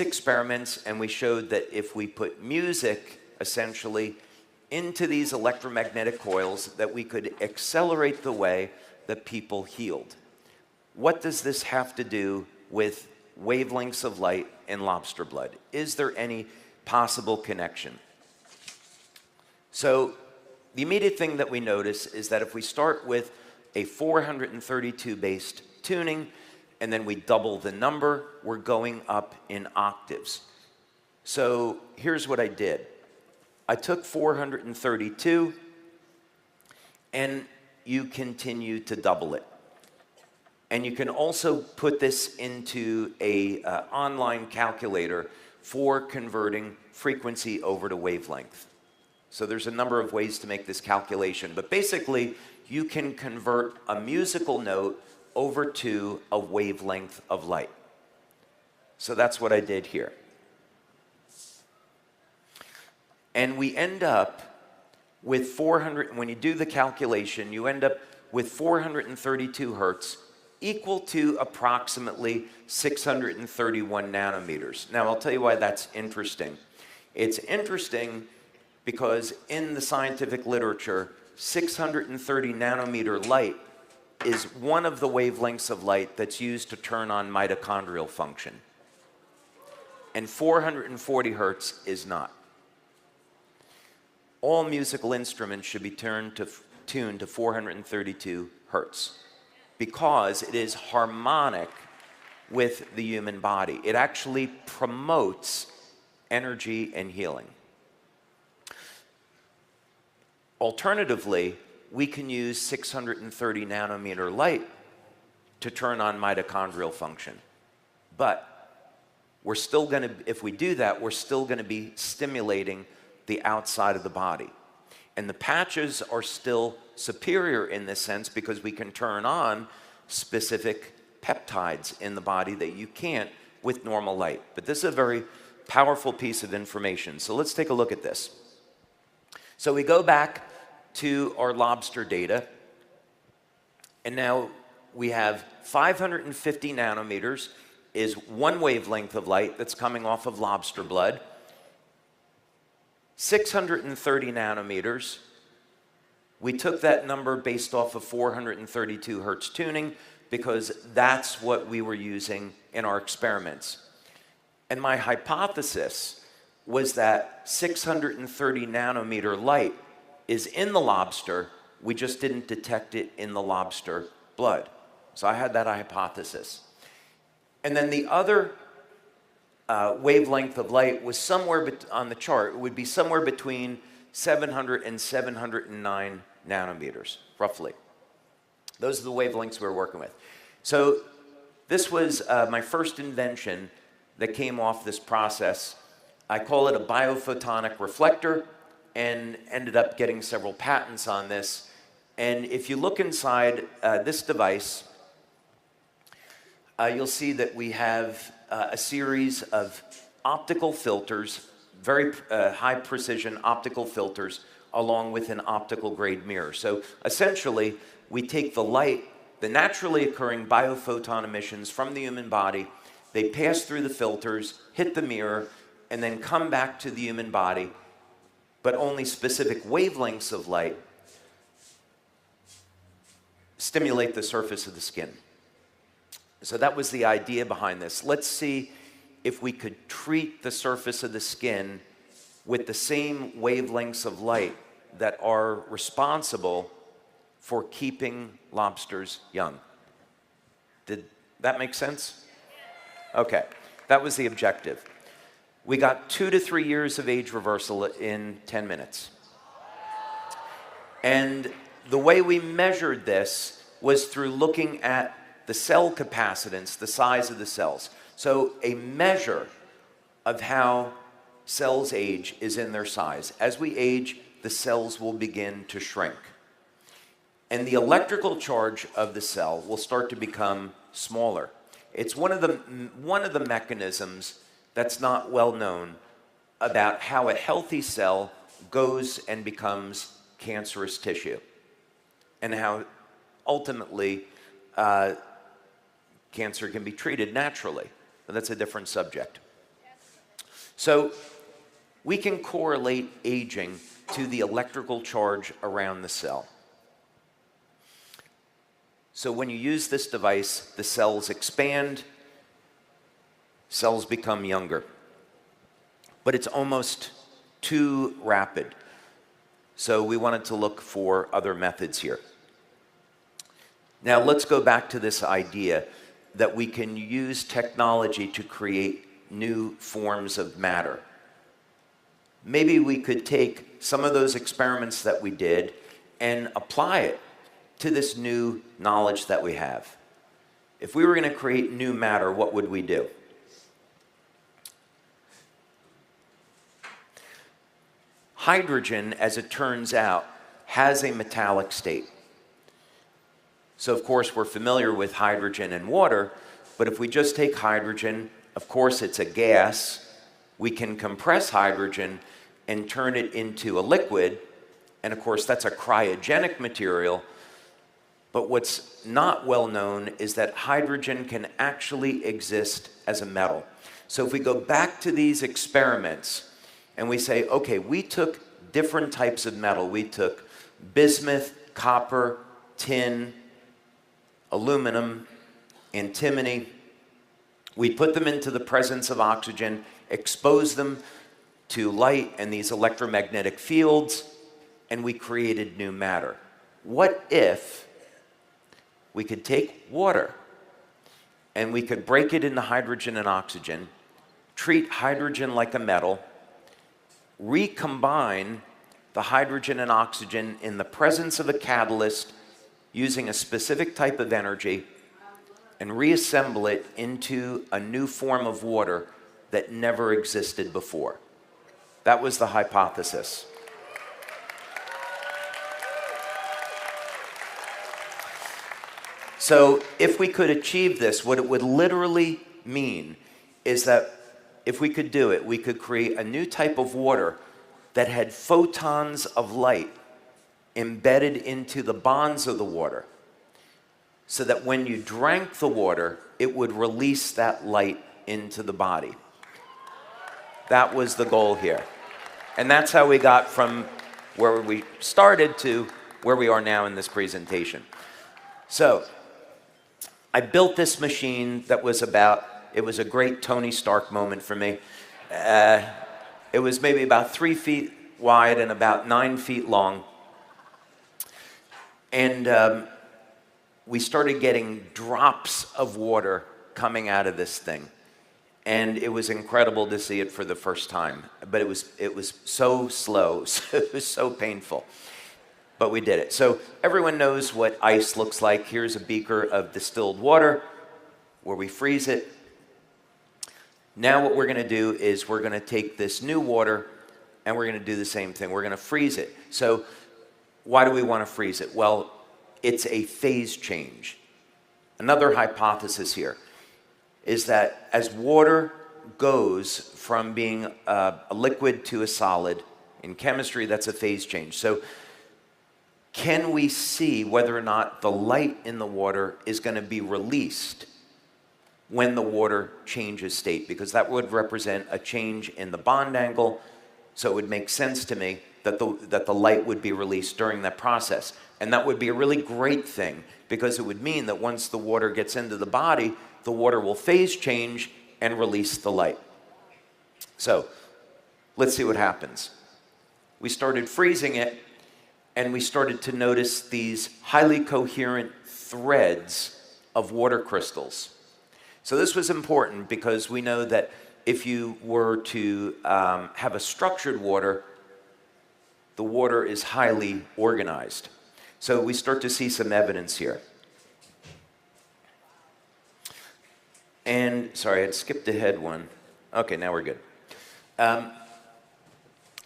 experiments, and we showed that if we put music, essentially, into these electromagnetic coils, that we could accelerate the way that people healed. What does this have to do with wavelengths of light in lobster blood? Is there any possible connection? So the immediate thing that we notice is that if we start with a 432 based tuning, and then we double the number, we're going up in octaves. So here's what I did. I took 432, and you continue to double it. And you can also put this into a online calculator for converting frequency over to wavelength. So there's a number of ways to make this calculation, but basically you can convert a musical note over to a wavelength of light. So that's what I did here. And we end up with 400, when you do the calculation, you end up with 432 hertz, equal to approximately 631 nanometers. Now, I'll tell you why that's interesting. It's interesting because in the scientific literature, 630 nanometer light is one of the wavelengths of light that's used to turn on mitochondrial function. And 440 hertz is not. All musical instruments should be tuned to 432 hertz because it is harmonic with the human body. It actually promotes energy and healing. Alternatively, we can use 630 nanometer light to turn on mitochondrial function. But we're still going to, if we do that, we're still going to be stimulating the outside of the body. And the patches are still superior in this sense because we can turn on specific peptides in the body that you can't with normal light. But this is a very powerful piece of information. So let's take a look at this. So we go back to our lobster data, and now we have 550 nanometers is one wavelength of light that's coming off of lobster blood. 630 nanometers, we took that number based off of 432 hertz tuning because that's what we were using in our experiments. And my hypothesis was that 630 nanometer light is in the lobster, we just didn't detect it in the lobster blood. So I had that hypothesis. And then the other wavelength of light was somewhere on the chart, it would be somewhere between 700 and 709 nanometers, roughly. Those are the wavelengths we were working with. So this was my first invention that came off this process. I call it a biophotonic reflector and ended up getting several patents on this. And if you look inside this device, you'll see that we have a series of optical filters, very high precision optical filters, along with an optical grade mirror. So essentially, we take the light, the naturally occurring biophoton emissions from the human body, they pass through the filters, hit the mirror, and then come back to the human body, but only specific wavelengths of light stimulate the surface of the skin. So that was the idea behind this. Let's see if we could treat the surface of the skin with the same wavelengths of light that are responsible for keeping lobsters young. Did that make sense? Okay, that was the objective. We got 2 to 3 years of age reversal in 10 minutes. And the way we measured this was through looking at the cell capacitance, the size of the cells. So a measure of how cells age is in their size. As we age, the cells will begin to shrink. And the electrical charge of the cell will start to become smaller. It's one of the mechanisms that's not well known about how a healthy cell goes and becomes cancerous tissue, and how ultimately cancer can be treated naturally. But that's a different subject. Yes, So we can correlate aging to the electrical charge around the cell. So when you use this device, the cells expand, cells become younger. But it's almost too rapid. So we wanted to look for other methods here. Now let's go back to this idea that we can use technology to create new forms of matter. Maybe we could take some of those experiments that we did and apply it to this new knowledge that we have. If we were going to create new matter, what would we do? Hydrogen, as it turns out, has a metallic state. So of course we're familiar with hydrogen and water, but if we just take hydrogen, of course it's a gas, we can compress hydrogen and turn it into a liquid, and of course that's a cryogenic material. But what's not well known is that hydrogen can actually exist as a metal. So if we go back to these experiments and we say, okay, we took different types of metal. We took bismuth, copper, tin, aluminum, antimony. We put them into the presence of oxygen, exposed them to light and these electromagnetic fields, and we created new matter. What if we could take water and we could break it into hydrogen and oxygen, treat hydrogen like a metal, recombine the hydrogen and oxygen in the presence of a catalyst using a specific type of energy, and reassemble it into a new form of water that never existed before? That was the hypothesis. So if we could achieve this, what it would literally mean is that if we could do it, we could create a new type of water that had photons of light embedded into the bonds of the water, so that when you drank the water, it would release that light into the body. That was the goal here. And that's how we got from where we started to where we are now in this presentation. So I built this machine that was it was a great Tony Stark moment for me. It was maybe about 3 feet wide and about 9 feet long. And we started getting drops of water coming out of this thing. And it was incredible to see it for the first time. But it was so slow, it was so painful. But we did it. So everyone knows what ice looks like. Here's a beaker of distilled water where we freeze it. Now what we're going to do is we're going to take this new water and we're going to do the same thing. We're going to freeze it. So why do we want to freeze it? Well, it's a phase change. Another hypothesis here is that as water goes from being a liquid to a solid, in chemistry that's a phase change. So can we see whether or not the light in the water is going to be released when the water changes state? Because that would represent a change in the bond angle, so it would make sense to me that the light would be released during that process. And that would be a really great thing, because it would mean that once the water gets into the body, the water will phase change and release the light. So let's see what happens. We started freezing it, and we started to notice these highly coherent threads of water crystals. So this was important because we know that if you were to have a structured water, the water is highly organized. So we start to see some evidence here. And, sorry, I had skipped ahead one. Okay, now we're good.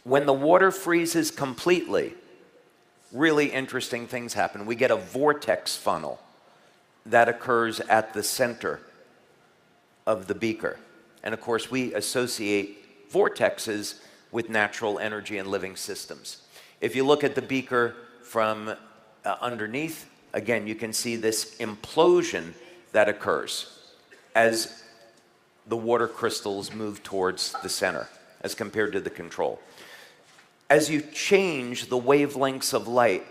When the water freezes completely, really interesting things happen. We get a vortex funnel that occurs at the center of the beaker. And of course, we associate vortexes with natural energy and living systems. If you look at the beaker from underneath, again, you can see this implosion that occurs as the water crystals move towards the center. as compared to the control. As you change the wavelengths of light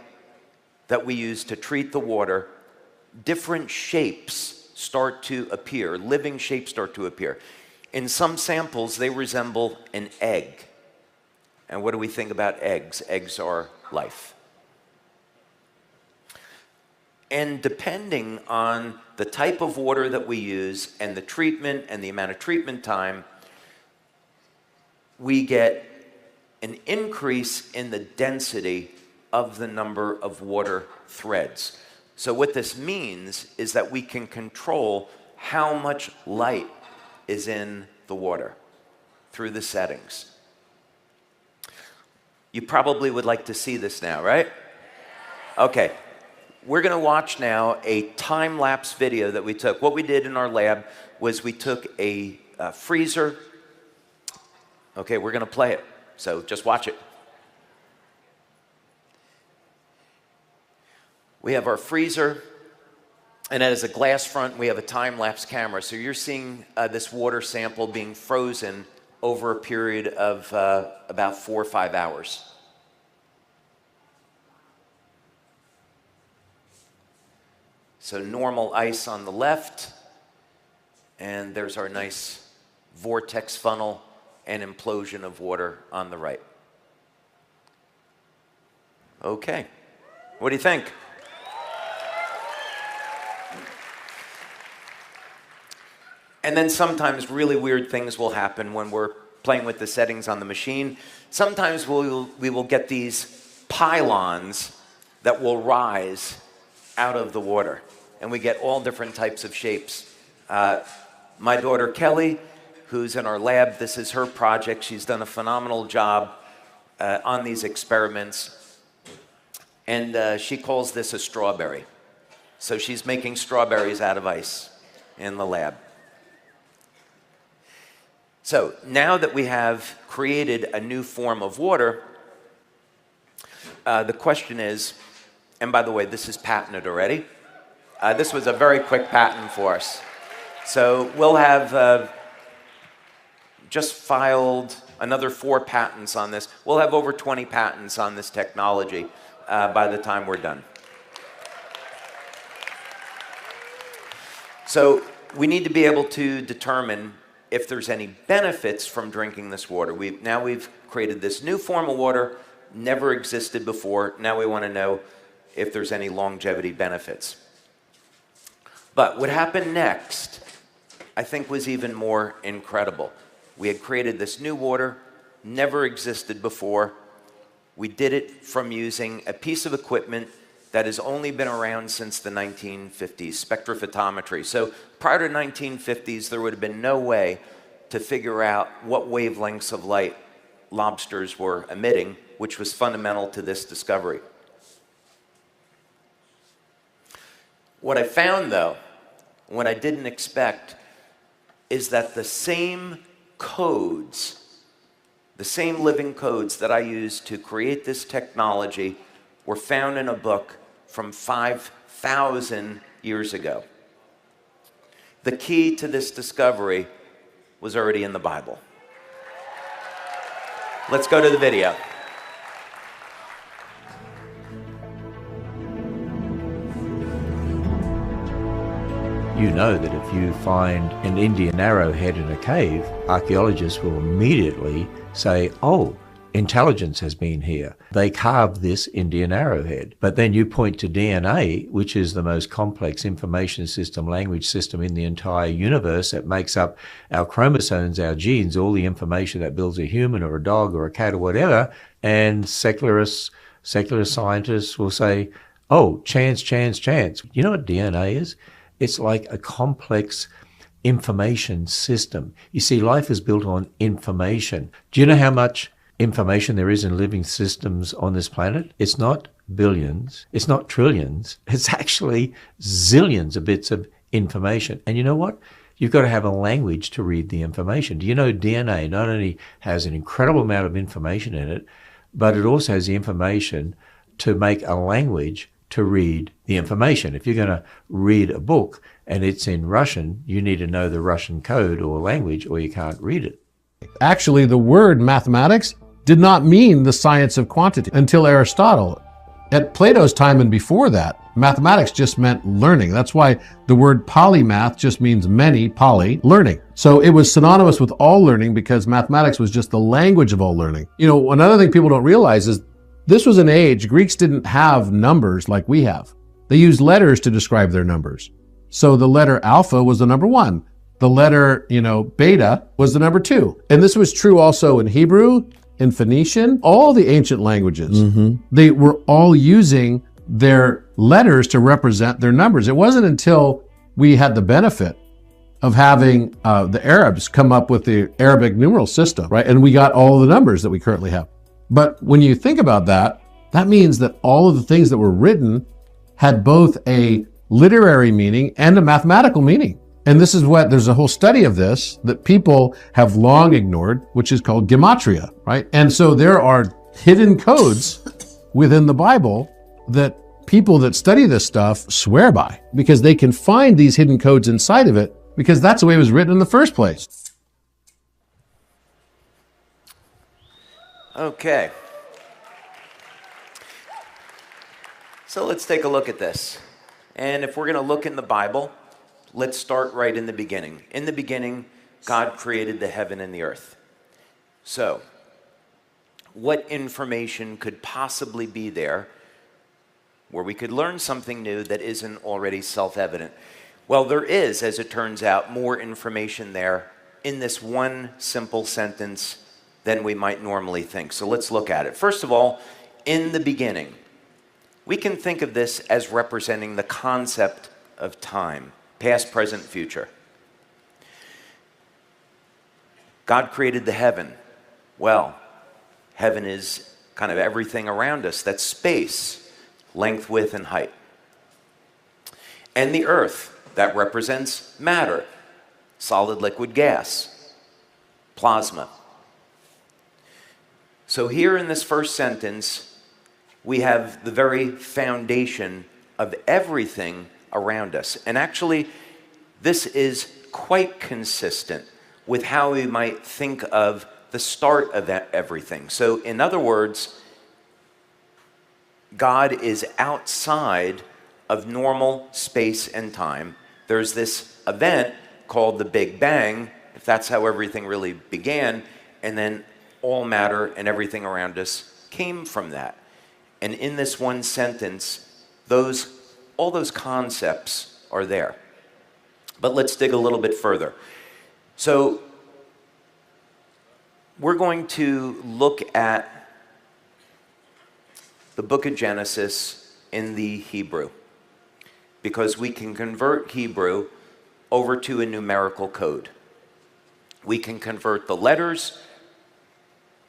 that we use to treat the water, different shapes start to appear, living shapes start to appear. In some samples, they resemble an egg. And what do we think about eggs? Eggs are life. And depending on the type of water that we use and the treatment and the amount of treatment time, we get an increase in the density of the number of water threads. So what this means is that we can control how much light is in the water through the settings. You probably would like to see this now, right? Okay. We're going to watch now a time-lapse video that we took. What we did in our lab was we took a freezer. Okay, we're going to play it, so just watch it. We have our freezer, and it has a glass front. We have a time-lapse camera. So you're seeing this water sample being frozen over a period of about 4 or 5 hours. So normal ice on the left, and there's our nice vortex funnel and implosion of water on the right. Okay, what do you think? And then sometimes really weird things will happen when we're playing with the settings on the machine. Sometimes we will get these pylons that will rise out of the water, and we get all different types of shapes. My daughter Kelly, who's in our lab, this is her project. She's done a phenomenal job on these experiments, and she calls this a strawberry. So she's making strawberries out of ice in the lab. So now that we have created a new form of water, the question is, and by the way, this is patented already. This was a very quick patent for us. So we'll have just filed another 4 patents on this. We'll have over 20 patents on this technology by the time we're done. So we need to be able to determine if there's any benefits from drinking this water. Now we've created this new form of water, never existed before. Now we want to know if there's any longevity benefits. But what happened next, I think, was even more incredible. We had created this new water, never existed before. We did it from using a piece of equipment that has only been around since the 1950s, spectrophotometry. So prior to the 1950s, there would have been no way to figure out what wavelengths of light lobsters were emitting, which was fundamental to this discovery. What I found, though, what I didn't expect, is that the same codes, the same living codes that I used to create this technology were found in a book from 5,000 years ago. The key to this discovery was already in the Bible. Let's go to the video. You know that if you find an Indian arrowhead in a cave, archaeologists will immediately say, oh, intelligence has been here. They carved this Indian arrowhead. But then you point to DNA, which is the most complex information system, language system in the entire universe that makes up our chromosomes, our genes, all the information that builds a human or a dog or a cat or whatever. And secular scientists will say, oh, chance, chance, chance. You know what DNA is? It's like a complex information system. You see, life is built on information. Do you know how much information there is in living systems on this planet? It's not billions, it's not trillions, it's actually zillions of bits of information. And you know what? You've got to have a language to read the information. Do you know DNA not only has an incredible amount of information in it, but it also has the information to make a language to read the information. If you're going to read a book and it's in Russian, you need to know the Russian code or language or you can't read it. Actually, the word mathematics did not mean the science of quantity until Aristotle. At Plato's time and before that, mathematics just meant learning. That's why the word polymath just means many, poly, learning. So it was synonymous with all learning because mathematics was just the language of all learning. You know, another thing people don't realize is this was an age, Greeks didn't have numbers like we have. They used letters to describe their numbers. So the letter alpha was the number 1. The letter, beta was the number 2. And this was true also in Hebrew, in Phoenician, all the ancient languages. They were all using their letters to represent their numbers. It wasn't until we had the benefit of having the Arabs come up with the Arabic numeral system, right? And we got all the numbers that we currently have. But when you think about that, that means that all of the things that were written had both a literary meaning and a mathematical meaning. And this is there's a whole study of this that people have long ignored, which is called gematria, right? And so there are hidden codes within the Bible that people that study this stuff swear by because they can find these hidden codes inside of it because that's the way it was written in the first place. Okay. So let's take a look at this. And if we're going to look in the Bible, let's start right in the beginning. In the beginning, God created the heaven and the earth. So, what information could possibly be there where we could learn something new that isn't already self-evident? Well, there is, as it turns out, more information there in this one simple sentence than we might normally think. So let's look at it. First of all, in the beginning. We can think of this as representing the concept of time. Past, present, future. God created the heaven. Well, heaven is kind of everything around us. That's space, length, width, and height. And the earth, that represents matter, solid, liquid, gas, plasma. So here in this first sentence, we have the very foundation of everything around us. And actually, this is quite consistent with how we might think of the start of everything. So in other words, God is outside of normal space and time. There's this event called the Big Bang, if that's how everything really began, and then all matter and everything around us came from that. And in this one sentence, all those concepts are there. But let's dig a little bit further. So we're going to look at the book of Genesis in the Hebrew, because we can convert Hebrew over to a numerical code. We can convert the letters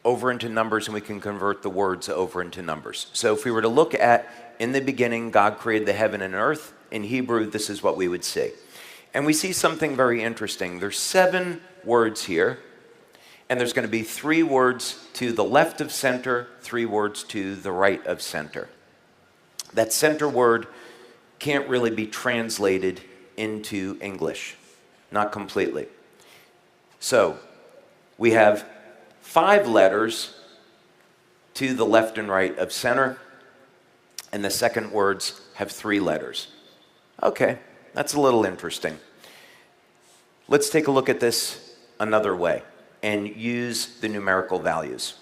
over into numbers, and we can convert the words over into numbers. So if we were to look at, in the beginning, God created the heaven and earth, in Hebrew, this is what we would see. And we see something very interesting. There's 7 words here, and there's going to be 3 words to the left of center, 3 words to the right of center. That center word can't really be translated into English, not completely. So we have 5 letters to the left and right of center, and the second words have 3 letters. Okay, that's a little interesting. Let's take a look at this another way and use the numerical values.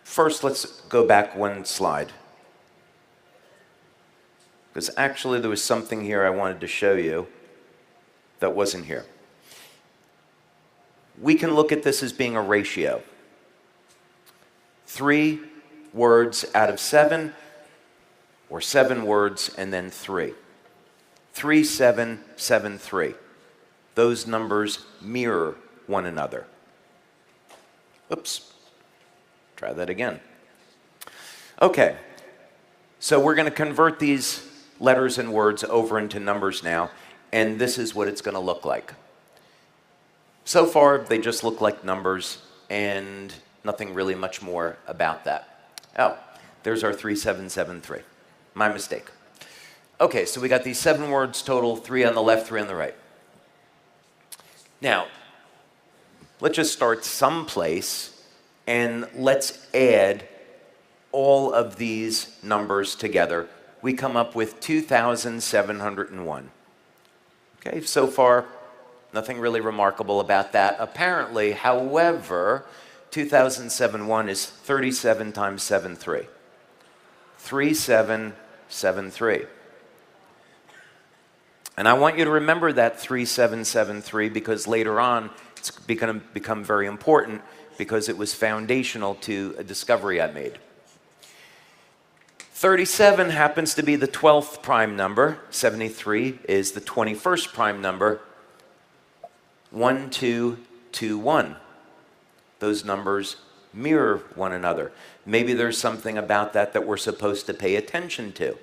First, let's go back one slide, because actually there was something here I wanted to show you that wasn't here. We can look at this as being a ratio. 3 words out of 7, or 7 words and then 3. 3, 7, 7, 3. Those numbers mirror one another. Oops. Try that again. Okay. So we're going to convert these letters and words over into numbers now, and this is what it's going to look like. So far, they just look like numbers and nothing really much more about that. Oh, there's our 3773. My mistake. Okay, so we got these 7 words total, 3 on the left, 3 on the right. Now, let's just start someplace and let's add all of these numbers together. We come up with 2,701. Okay, so far, nothing really remarkable about that. Apparently, however, 2071 is 37 times 73. 3773. And I want you to remember that 3773 because later on it's going to become very important because it was foundational to a discovery I made. 37 happens to be the 12th prime number. 73 is the 21st prime number. 1221. Those numbers mirror one another. Maybe there's something about that that we're supposed to pay attention to.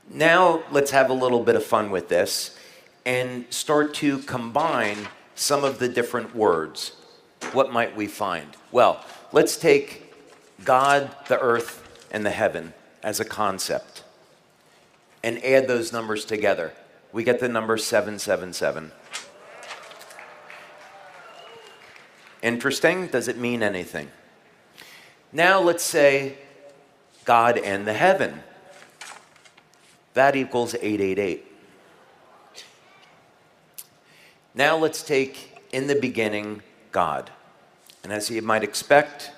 Now let's have a little bit of fun with this and start to combine some of the different words. What might we find? Well, let's take God, the earth, and the heaven as a concept and add those numbers together. We get the number 777. Interesting? Does it mean anything? Now let's say God and the heaven. That equals 888. Now let's take in the beginning God. And as you might expect,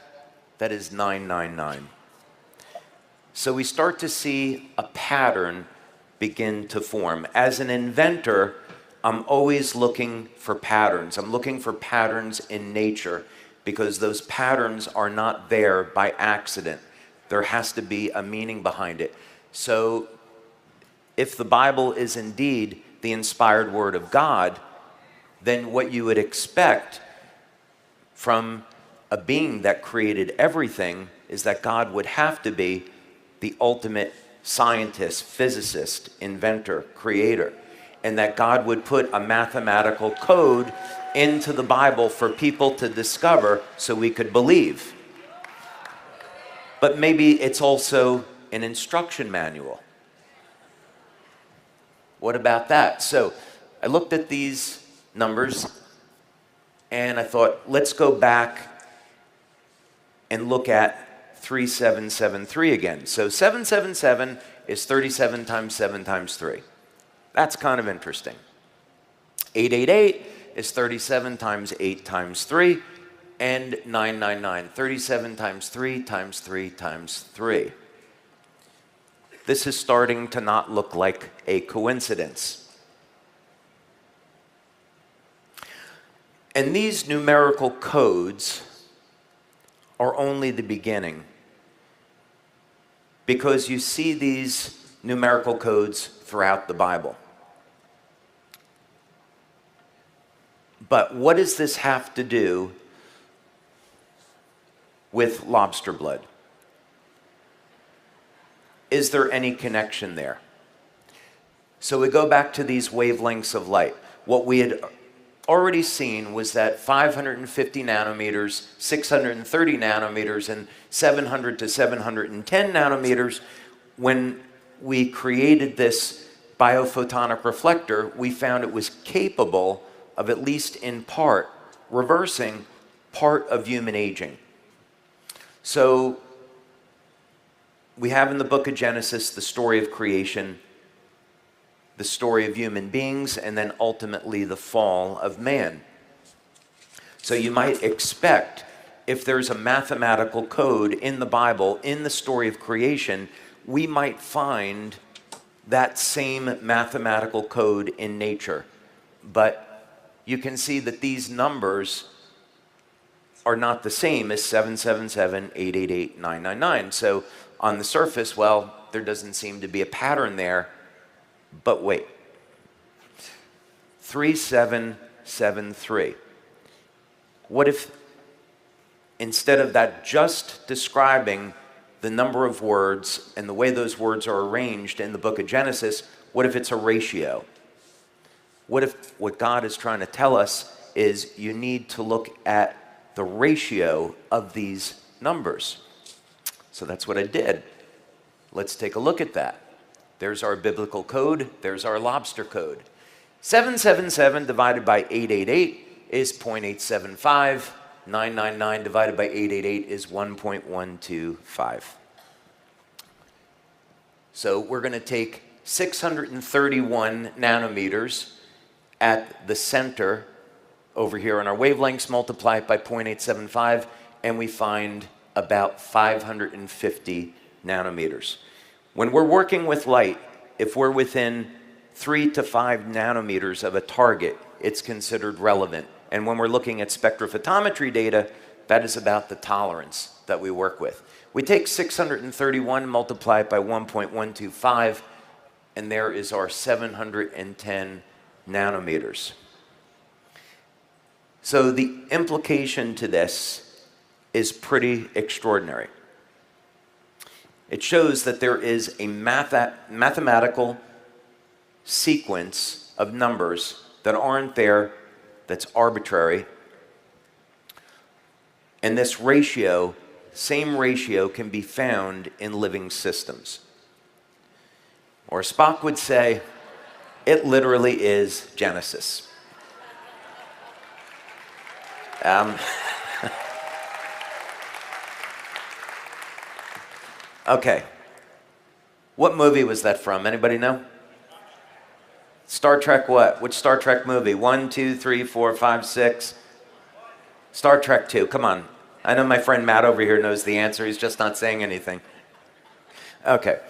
that is 999. So we start to see a pattern begin to form. As an inventor, I'm always looking for patterns. I'm looking for patterns in nature because those patterns are not there by accident. There has to be a meaning behind it. So if the Bible is indeed the inspired word of God, then what you would expect from a being that created everything is that God would have to be the ultimate scientist, physicist, inventor, creator, and that God would put a mathematical code into the Bible for people to discover so we could believe. But maybe it's also an instruction manual. What about that? So I looked at these numbers and I thought, let's go back and look at 3773 again. So 777 is 37 times 7 times 3. That's kind of interesting. 888 is 37 times 8 times 3. And 999, 37 times 3 times 3 times 3. This is starting to not look like a coincidence. And these numerical codes are only the beginning, because you see these numerical codes throughout the Bible. But what does this have to do with lobster blood? Is there any connection there? So we go back to these wavelengths of light. What we had already seen was that 550 nanometers, 630 nanometers, and 700 to 710 nanometers, when we created this biophotonic reflector, we found it was capable of, at least in part, reversing part of human aging. So we have in the book of Genesis the story of creation, the story of human beings, and then ultimately the fall of man. So you might expect, if there's a mathematical code in the Bible, in the story of creation, we might find that same mathematical code in nature. But you can see that these numbers are not the same as 777, 888, 999. So on the surface, well, there doesn't seem to be a pattern there. But wait, 3773. What if instead of that just describing the number of words and the way those words are arranged in the book of Genesis, what if it's a ratio? What if what God is trying to tell us is you need to look at the ratio of these numbers? So that's what I did. Let's take a look at that. There's our biblical code. There's our lobster code. 777 divided by 888 is 0.875. 999 divided by 888 is 1.125. So we're going to take 631 nanometers at the center over here on our wavelengths, multiply it by 0.875, and we find about 550 nanometers. When we're working with light, if we're within 3 to 5 nanometers of a target, it's considered relevant. And when we're looking at spectrophotometry data, that is about the tolerance that we work with. We take 631, multiply it by 1.125, and there is our 710 nanometers. So the implication to this is pretty extraordinary. It shows that there is a mathematical sequence of numbers that aren't there, that's arbitrary. And this ratio, same ratio, can be found in living systems. Or Spock would say, it literally is Genesis. Okay. What movie was that from? Anybody know? Star Trek what? Which Star Trek movie? 1, 2, 3, 4, 5, 6? Star Trek 2. Come on. I know my friend Matt over here knows the answer. He's just not saying anything. Okay.